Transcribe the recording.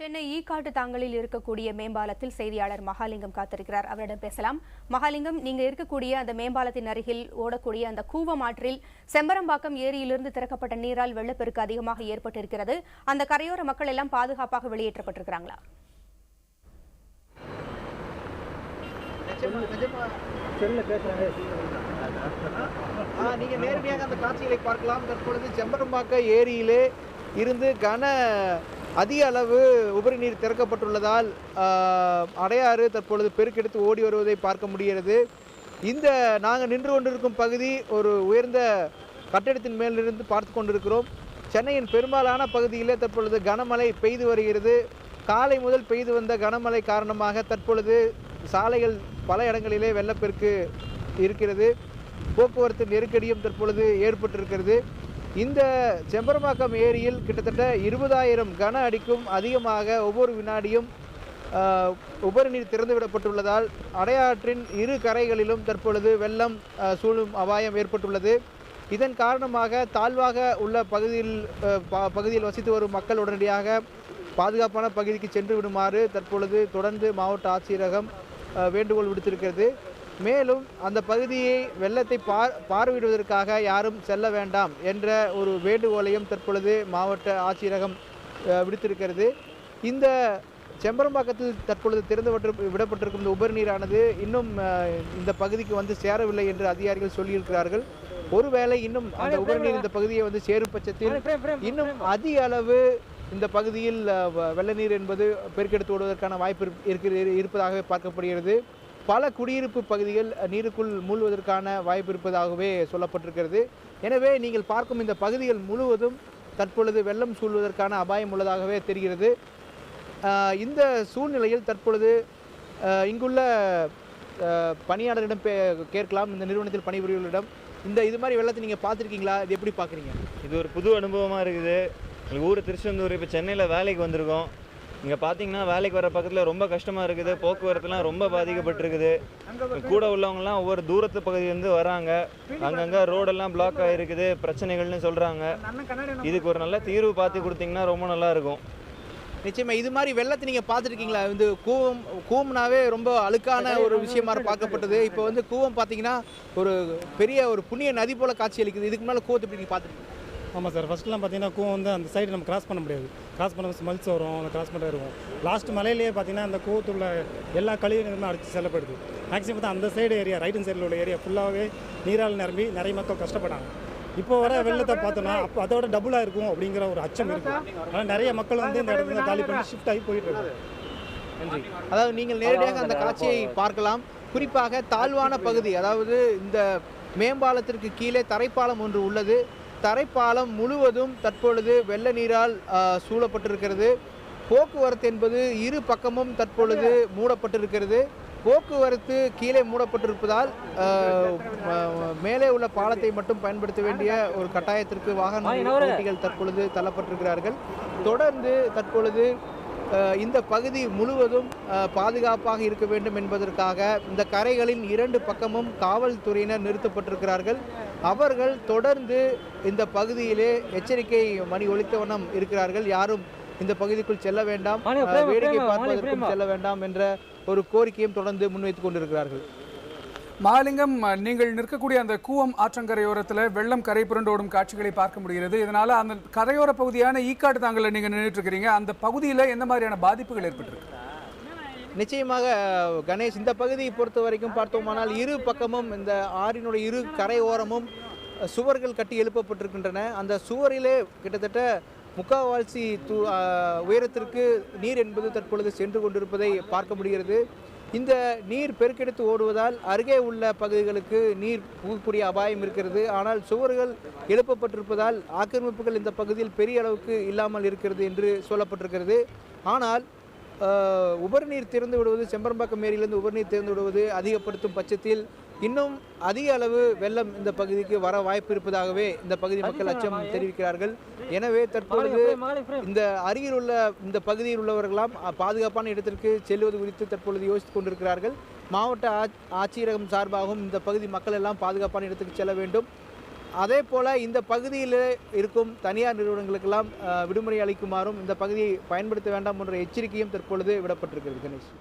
சென்னை ஈக்காட்டு தாங்கலில் இருக்கக்கூடிய மேம்பாலத்தில் செய்தியாளர் மகாலிங்கம் காத்திருக்கிறார். அவரிடம் பேசலாம். மகாலிங்கம், நீங்க இருக்கக்கூடிய அந்த மேம்பாலத்தின் அருகில் ஓடக்கூடிய அந்த கூவம் ஆற்றில் செம்பரம்பாக்கம் ஏரியிலிருந்து திறக்கப்பட்ட நீரால் வெள்ளப்பெருக்கு அதிகமாக ஏற்பட்டிருக்கிறது. அந்த கரையோர மக்கள் எல்லாம் பாதுகாப்பாக வெளியேற்றப்பட்டிருக்கிறாங்களா? நீங்க நேரடியாக அந்த காட்சிகளை பார்க்கலாம். தற்பொழுது செம்பரம்பாக்கம் ஏரியிலே இருந்து அதிக அளவு உபரி நீர் திறக்கப்பட்டுள்ளதால் அடையாறு தற்பொழுது பெருக்கெடுத்து ஓடி வருவதை பார்க்க முடிகிறது. இந்த நாங்கள் நின்று கொண்டிருக்கும் பகுதி ஒரு உயர்ந்த கட்டிடத்தின் மேலிருந்து பார்த்து கொண்டிருக்கிறோம். சென்னையின் பெரும்பாலான பகுதியிலே தற்பொழுது கனமழை பெய்து வருகிறது. காலை முதல் பெய்து வந்த கனமழை காரணமாக தற்பொழுது சாலைகள் பல இடங்களிலே வெள்ளப்பெருக்கு இருக்கிறது. போக்குவரத்து நெருக்கடியும் தற்பொழுது ஏற்பட்டிருக்கிறது. இந்த செம்பரம்பாக்கம் ஏரியில் கிட்டத்தட்ட 20,000 கன அடிக்கும் அதிகமாக ஒவ்வொரு வினாடியும் உபரி நீர் திறந்துவிடப்பட்டுள்ளதால் அடையாற்றின் இரு கரைகளிலும் தற்பொழுது வெள்ளம் சூழும் அபாயம் ஏற்பட்டுள்ளது. இதன் காரணமாக தாழ்வாக உள்ள பகுதியில் வசித்து வரும் மக்கள் உடனடியாக பாதுகாப்பான பகுதிக்கு சென்று விடுமாறு தற்பொழுது தொடர்ந்து மாவட்ட ஆட்சியரகம் வேண்டுகோள் விடுத்திருக்கிறது. மேலும் அந்த பகுதியை வெள்ளத்தை பார்வையிடுவதற்காக யாரும் செல்ல வேண்டாம் என்ற ஒரு வேண்டுகோளையும் தற்பொழுது மாவட்ட ஆட்சியரகம் விடுத்திருக்கிறது. இந்த செம்பரம்பாக்கத்தில் தற்பொழுது விடப்பட்டிருக்கும் இந்த உபரி நீரானது இன்னும் இந்த பகுதிக்கு வந்து சேரவில்லை என்று அதிகாரிகள் சொல்லியிருக்கிறார்கள். ஒருவேளை இன்னும் அந்த உபரி நீர் இந்த பகுதியை வந்து சேரும் பட்சத்தில் இன்னும் அதிக அளவு இந்த பகுதியில் வெள்ள நீர் என்பது பெருக்கெடுத்து ஓடுவதற்கான வாய்ப்பு இருப்பதாக பார்க்கப்படுகிறது. பல குடியிருப்பு பகுதிகள் நீருக்குள் மூழ்குவதற்கான வாய்ப்பு இருப்பதாகவே சொல்லப்பட்டிருக்கிறது. எனவே நீங்கள் பார்க்கும் இந்த பகுதிகள் முழுவதும் தற்பொழுது வெள்ளம் சூழ்வதற்கான அபாயம் உள்ளதாகவே தெரிகிறது. இந்த சூழ்நிலையில் தற்பொழுது இங்குள்ள பணியாளரிடம் கேட்கலாம். இந்த நிறுவனத்தில் பணிபுரியவர்களிடம் இது மாதிரி வெள்ளத்தை நீங்கள் பார்த்துருக்கீங்களா? இது எப்படி பார்க்குறீங்க? இது ஒரு புது அனுபவமாக இருக்குது. எங்கள் ஊர் திருச்செந்தூர், இப்போ சென்னையில் வேலைக்கு வந்திருக்கோம். இங்கே பார்த்தீங்கன்னா வேலைக்கு வர பக்கத்தில் ரொம்ப கஷ்டமாக இருக்குது. போக்குவரத்துலாம் ரொம்ப பாதிக்கப்பட்டிருக்குது. கூட உள்ளவங்கலாம் ஒவ்வொரு தூரத்து பகுதியிலேருந்து வராங்க. அங்கங்கே ரோடெல்லாம் பிளாக் ஆகிருக்குது, பிரச்சனைகள்னு சொல்கிறாங்க. இதுக்கு ஒரு நல்ல தீர்வு பார்த்து கொடுத்தீங்கன்னா ரொம்ப நல்லாயிருக்கும். நிச்சயமாக இது மாதிரி வெள்ளத்தை நீங்கள் பார்த்துருக்கீங்களா? கூவம்னாவே ரொம்ப அழுக்கான ஒரு விஷயமா பார்க்கப்பட்டது. இப்போ கூவம் பார்த்தீங்கன்னா ஒரு பெரிய ஒரு புண்ணிய நதி போல் காட்சி அளிக்குது. இதுக்கு மேலே கூவத்தை எப்படி நீங்கள் பார்த்துருக்கீங்க? ஆமாம் சார், ஃபஸ்ட்லாம் பார்த்தீங்கன்னா கூவம் அந்த சைடு நம்ம கிராஸ் பண்ண முடியாது. கிராஸ் பண்ண ஸ்மெல்ஸ் வரும், அந்த கிராஸ் பண்ணுறது இருக்கும். லாஸ்ட் மலையிலேயே பார்த்தீங்கன்னா அந்த கூவத்துள்ள எல்லா கழிவுகளுமே அடித்து செல்லப்படுது. மேக்ஸிமம் பார்த்தா அந்த சைடு ஏரியா, ரைட் ஹேண்ட் சைடில் உள்ள ஏரியா ஃபுல்லாகவே நீரால் நிரம்பி நிறைய மக்கள் கஷ்டப்பட்டாங்க. இப்போ வர வெள்ளத்தை பார்த்தோன்னா அப்போ அதோட டபுளாக இருக்கும் அப்படிங்கிற ஒரு அச்சம் இருக்குது. ஆனால் நிறைய மக்கள் இந்த இடத்துல காலி பண்ணி ஷிஃப்ட் ஆகி போயிட்டு இருக்காங்க. நன்றி. அதாவது நீங்கள் நேரடியாக அந்த காட்சியை பார்க்கலாம். குறிப்பாக தாழ்வான பகுதி, அதாவது இந்த மேம்பாலத்திற்கு கீழே தரைப்பாலம் ஒன்று உள்ளது. தரைப்பாலம் முழுவதும் தற்பொழுது வெள்ள நீரால் சூழப்பட்டிருக்கிறது. போக்குவரத்து என்பது இரு பக்கமும் தற்பொழுது மூடப்பட்டிருக்கிறது. போக்குவரத்து கீழே மூடப்பட்டிருப்பதால் மேலே உள்ள பாலத்தை மட்டும் பயன்படுத்த வேண்டிய ஒரு கட்டாயத்திற்கு வாகன ஓட்டிகள் தற்பொழுது தள்ளப்பட்டிருக்கிறார்கள். தொடர்ந்து தற்பொழுது இந்த பகுதி முழுவதும் பாதுகாப்பாக இருக்க வேண்டும் என்பதற்காக இந்த கரைகளின் 2 பக்கமும் காவல்துறையினர் நிறுத்தப்பட்டிருக்கிறார்கள். அவர்கள் தொடர்ந்து இந்த பகுதியிலே எச்சரிக்கை மணி ஒலித்த வண்ணம் இருக்கிறார்கள். யாரும் இந்த பகுதிக்குள் செல்ல வேண்டாம், வேடிக்கை பார்ப்பதற்கும் செல்ல வேண்டாம் என்ற ஒரு கோரிக்கையும் தொடர்ந்து முன்வைத்துக் கொண்டிருக்கிறார்கள். மகாலிங்கம், நீங்கள் நிற்கக்கூடிய அந்த கூவம் ஆற்றங்கரையோரத்தில் வெள்ளம் கரை புரண்டோடும் காட்சிகளை பார்க்க முடிகிறது. இதனால அந்த கரையோர பகுதியான ஈக்காட்டு தாங்கலில் நீங்கள் நின்றுட்டு இருக்கிறீங்க. அந்த பகுதியில் எந்த மாதிரியான பாதிப்புகள் ஏற்பட்டிருக்கு? நிச்சயமாக கணேஷ், இந்த பகுதியை பொறுத்த வரைக்கும் பார்த்தோமானால் இரு பக்கமும் இந்த ஆறினுடைய இரு கரையோரமும் சுவர்கள் கட்டி எழுப்பப்பட்டிருக்கின்றன. அந்த சுவரிலே கிட்டத்தட்ட முக்கால்வாசி உயரத்திற்கு நீர் என்பது தற்பொழுது சென்று கொண்டிருப்பதை பார்க்க முடிகிறது. இந்த நீர் பெருக்கெடுத்து ஓடுவதால் அருகே உள்ள பகுதிகளுக்கு நீர் புகக்கூடிய அபாயம் இருக்கிறது. ஆனால் சுவர்கள் எழுப்பப்பட்டிருப்பதால் ஆக்கிரமிப்புகள் இந்த பகுதியில் பெரிய அளவுக்கு இல்லாமல் இருக்கிறது என்று சொல்லப்பட்டிருக்கிறது. ஆனால் உபரி நீர் திறந்து விடுவது, செம்பரம்பாக்கம் ஏரியிலிருந்து உபரி நீர் திறந்து விடுவது அதிகப்படுத்தும் பட்சத்தில் இன்னும் அதிக அளவு வெள்ளம் இந்த பகுதிக்கு வர வாய்ப்பு இருப்பதாகவே இந்த பகுதி மக்கள் அச்சம் தெரிவிக்கிறார்கள். எனவே தற்பொழுது இந்த அருகில் உள்ள இந்த பகுதியில் உள்ளவர்களாம் பாதுகாப்பான இடத்திற்கு செல்வது குறித்து தற்பொழுது யோசித்துக் கொண்டிருக்கிறார்கள். மாவட்ட ஆட்சியரகம் சார்பாகவும் இந்த பகுதி மக்கள் எல்லாம் பாதுகாப்பான இடத்துக்கு செல்ல வேண்டும், அதே போல் இந்த பகுதியில் இருக்கும் தனியார் நிறுவனங்களுக்கெல்லாம் விடுமுறை அளிக்குமாறும் இந்த பகுதியை பயன்படுத்த வேண்டாம் என்ற எச்சரிக்கையும் தற்பொழுது விடப்பட்டிருக்கிறது கணேஷ்.